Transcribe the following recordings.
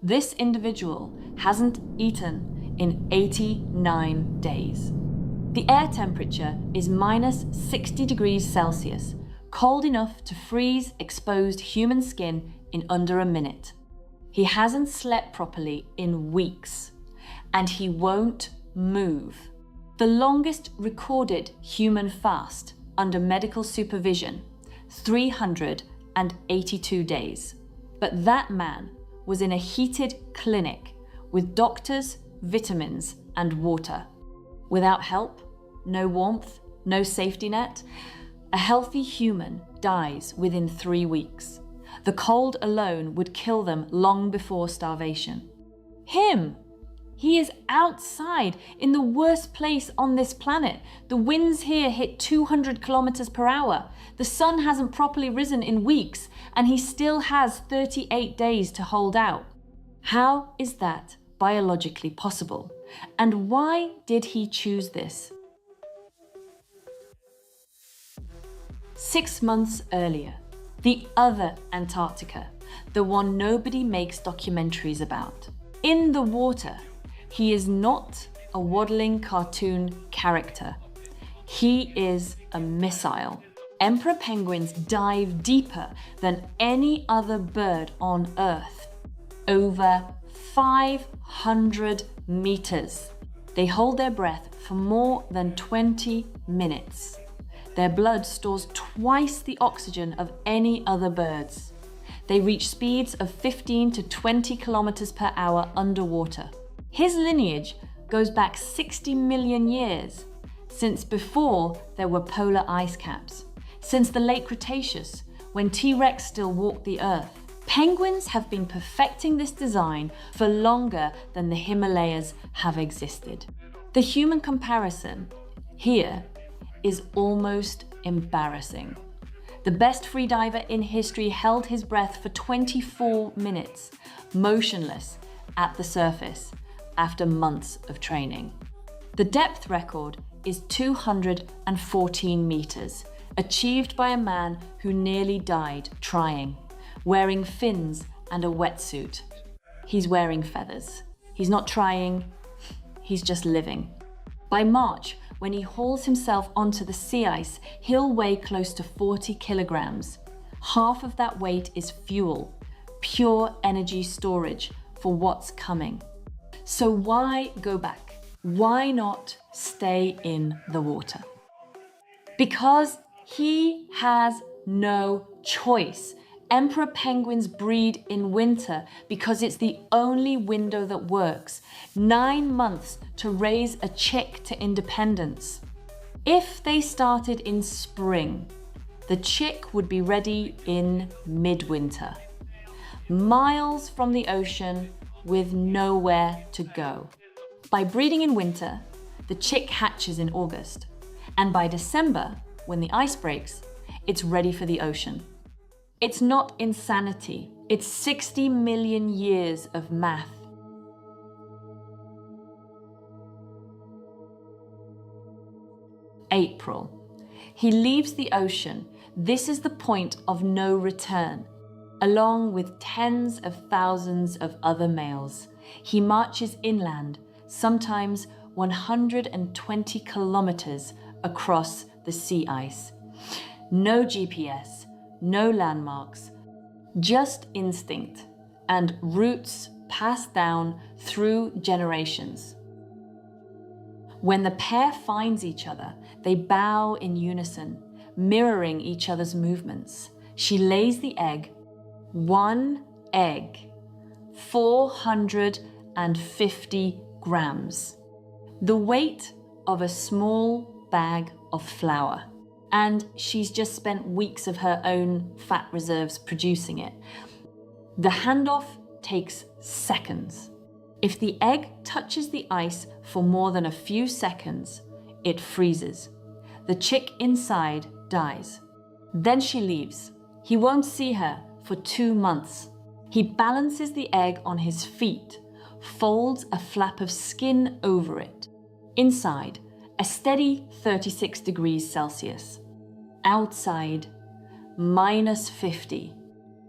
This individual hasn't eaten in 89 days. The air temperature is minus 60 degrees Celsius, cold enough to freeze exposed human skin in under a minute. He hasn't slept properly in weeks, and he won't move. The longest recorded human fast under medical supervision, 382 days. But that man was in a heated clinic with doctors, vitamins, and water. Without help, no warmth, no safety net, a healthy human dies within 3 weeks. The cold alone would kill them long before starvation. Him! He is outside in the worst place on this planet. The winds here hit 200 kilometers per hour. The sun hasn't properly risen in weeks, and he still has 38 days to hold out. How is that biologically possible? And why did he choose this? 6 months earlier, the other Antarctica, the one nobody makes documentaries about. In the water, he is not a waddling cartoon character. He is a missile. Emperor penguins dive deeper than any other bird on Earth. Over 500 meters. They hold their breath for more than 20 minutes. Their blood stores twice the oxygen of any other birds. They reach speeds of 15 to 20 kilometers per hour underwater. His lineage goes back 60 million years, since before there were polar ice caps, since the late Cretaceous, when T-Rex still walked the Earth. Penguins have been perfecting this design for longer than the Himalayas have existed. The human comparison here is almost embarrassing. The best freediver in history held his breath for 24 minutes, motionless at the surface, after months of training. The depth record is 214 meters, achieved by a man who nearly died trying, wearing fins and a wetsuit. He's wearing feathers. He's not trying, he's just living. By March, when he hauls himself onto the sea ice, he'll weigh close to 40 kilograms. Half of that weight is fuel, pure energy storage for what's coming. So why go back? Why not stay in the water? Because he has no choice. Emperor penguins breed in winter because it's the only window that works. 9 months to raise a chick to independence. If they started in spring, the chick would be ready in midwinter. Miles from the ocean with nowhere to go. By breeding in winter, the chick hatches in August. And by December, when the ice breaks, it's ready for the ocean. It's not insanity. It's 60 million years of math. April. He leaves the ocean. This is the point of no return. Along with tens of thousands of other males, he marches inland, sometimes 120 kilometers across the sea ice. No GPS, no landmarks, just instinct and roots passed down through generations. When the pair finds each other, they bow in unison, mirroring each other's movements. She lays the egg. 1 egg, 450 grams. The weight of a small bag of flour. And she's just spent weeks of her own fat reserves producing it. The handoff takes seconds. If the egg touches the ice for more than a few seconds, it freezes. The chick inside dies. Then she leaves. He won't see her for 2 months. He balances the egg on his feet, folds a flap of skin over it. Inside, a steady 36 degrees Celsius. Outside, minus 50.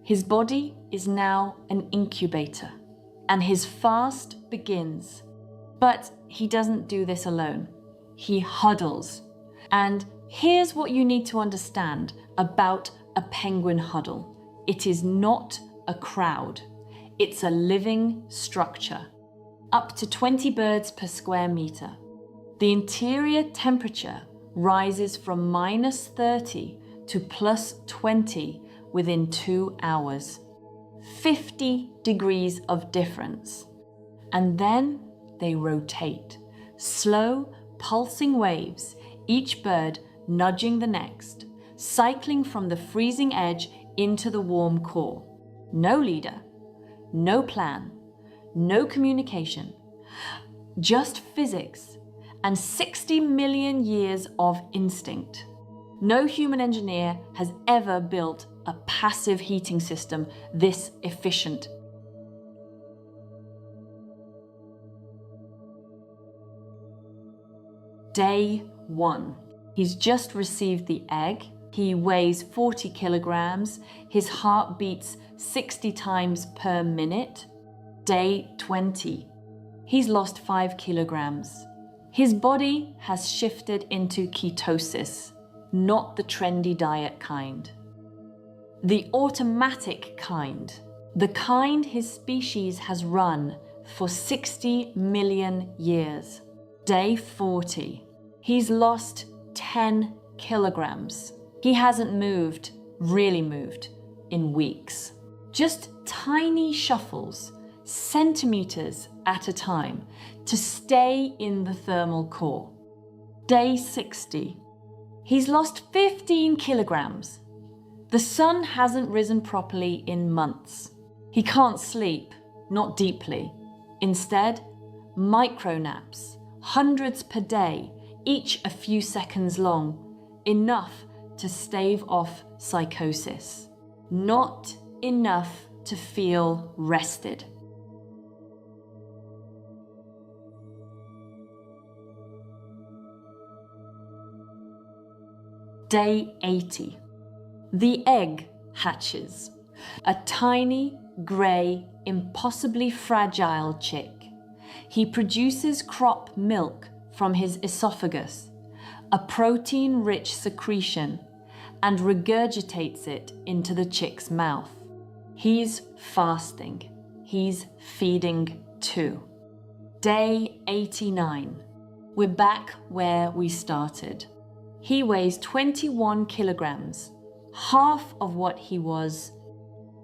His body is now an incubator. and his fast begins. But he doesn't do this alone. He huddles. And here's what you need to understand about a penguin huddle. It is not a crowd. It's a living structure. Up to 20 birds per square meter. The interior temperature rises from -30 to +20 within 2 hours. 50 degrees of difference. And then they rotate. Slow, pulsing waves, each bird nudging the next, cycling from the freezing edge into the warm core. No leader, no plan, no communication, just physics and 60 million years of instinct. No human engineer has ever built a passive heating system this efficient. Day 1. He's just received the egg. He weighs 40 kilograms. His heart beats 60 times per minute. Day 20. He's lost 5 kilograms. His body has shifted into ketosis, not the trendy diet kind. The automatic kind. The kind his species has run for 60 million years. Day 40. He's lost 10 kilograms. He hasn't moved, really moved, in weeks. Just tiny shuffles, centimeters at a time, to stay in the thermal core. Day 60. He's lost 15 kilograms. The sun hasn't risen properly in months. He can't sleep, not deeply. Instead, micro naps, hundreds per day, each a few seconds long, enough to stave off psychosis, not enough to feel rested. Day 80. The egg hatches. A tiny, grey, impossibly fragile chick. He produces crop milk from his esophagus, a protein-rich secretion, and regurgitates it into the chick's mouth. He's fasting. He's feeding too. Day 89. We're back where we started. He weighs 21 kilograms, half of what he was.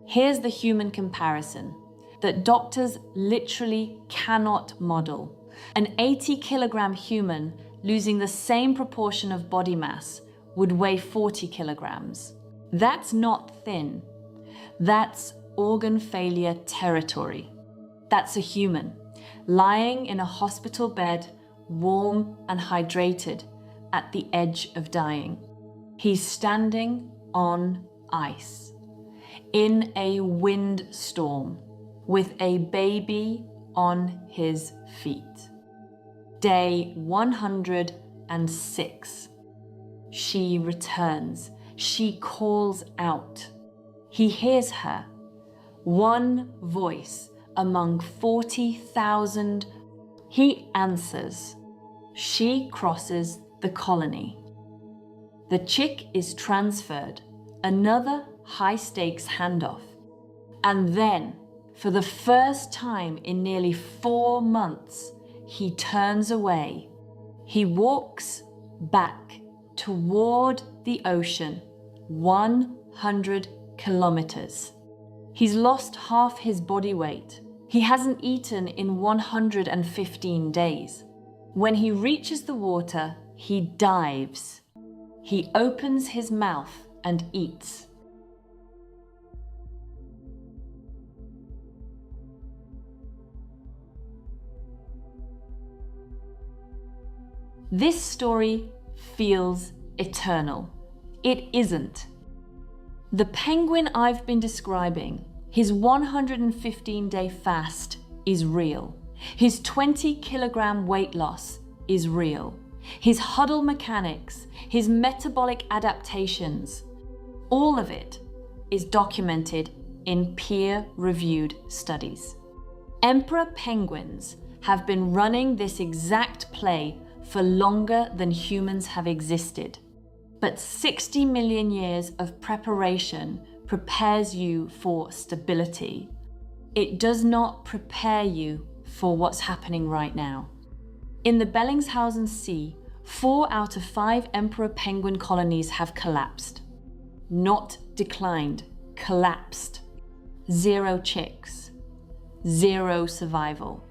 Here's the human comparison that doctors literally cannot model. An 80-kilogram human losing the same proportion of body mass would weigh 40 kilograms. That's not thin. That's organ failure territory. That's a human, lying in a hospital bed, warm and hydrated, at the edge of dying. He's standing on ice, in a windstorm, with a baby on his feet. Day 106. She returns. She calls out. He hears her. One voice among 40,000. He answers. She crosses the colony. The chick is transferred. Another high-stakes handoff. And then, for the first time in nearly 4 months, he turns away. He walks back toward the ocean, 100 kilometers. He's lost half his body weight. He hasn't eaten in 115 days. When he reaches the water, he dives. He opens his mouth and eats. This story feels eternal. It isn't. The penguin I've been describing, his 115-day fast is real. His 20-kilogram weight loss is real. His huddle mechanics, his metabolic adaptations, all of it is documented in peer-reviewed studies. Emperor penguins have been running this exact play for longer than humans have existed. But 60 million years of preparation prepares you for stability. It does not prepare you for what's happening right now. In the Bellingshausen Sea, 4 out of 5 emperor penguin colonies have collapsed. Not declined, collapsed. 0 chicks. 0 survival.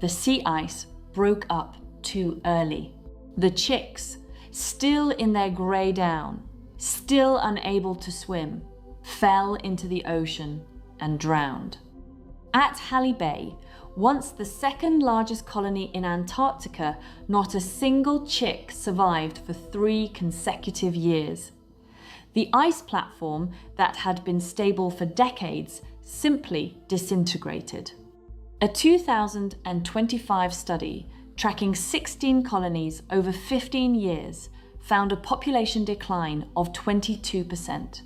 The sea ice broke up too early. The chicks, still in their grey down, still unable to swim, fell into the ocean and drowned. At Halley Bay, once the second largest colony in Antarctica, not a single chick survived for 3 consecutive years. The ice platform that had been stable for decades simply disintegrated. A 2025 study tracking 16 colonies over 15 years found a population decline of 22%,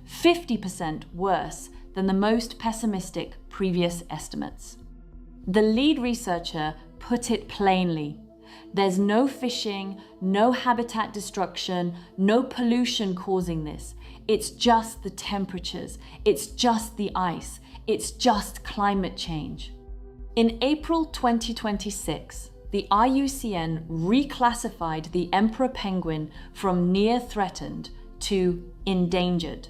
50% worse than the most pessimistic previous estimates. The lead researcher put it plainly: there's no fishing, no habitat destruction, no pollution causing this. It's just the temperatures, it's just the ice, it's just climate change. In April 2026, the IUCN reclassified the emperor penguin from near threatened to endangered.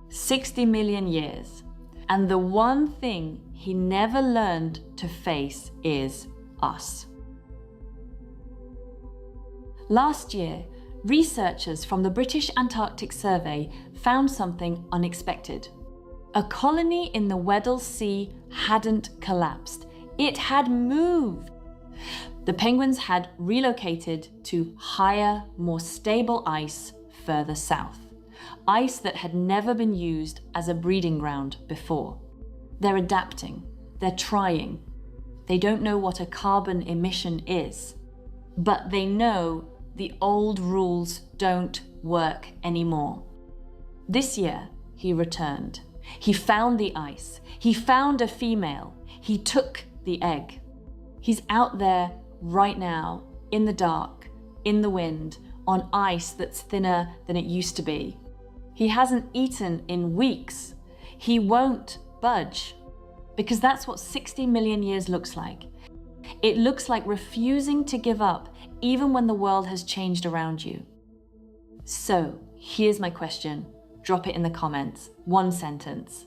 60 million years. And the one thing he never learned to face is us. Last year, researchers from the British Antarctic Survey found something unexpected. A colony in the Weddell Sea hadn't collapsed. It had moved. The penguins had relocated to higher, more stable ice further south. Ice that had never been used as a breeding ground before. They're adapting. They're trying. They don't know what a carbon emission is, but they know the old rules don't work anymore. This year, he returned. He found the ice. He found a female. He took the egg. He's out there right now, in the dark, in the wind, on ice that's thinner than it used to be. He hasn't eaten in weeks. He won't budge, because that's what 60 million years looks like. It looks like refusing to give up even when the world has changed around you. So here's my question. Drop it in the comments. 1 sentence.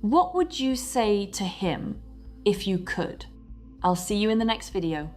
What would you say to him if you could? I'll see you in the next video.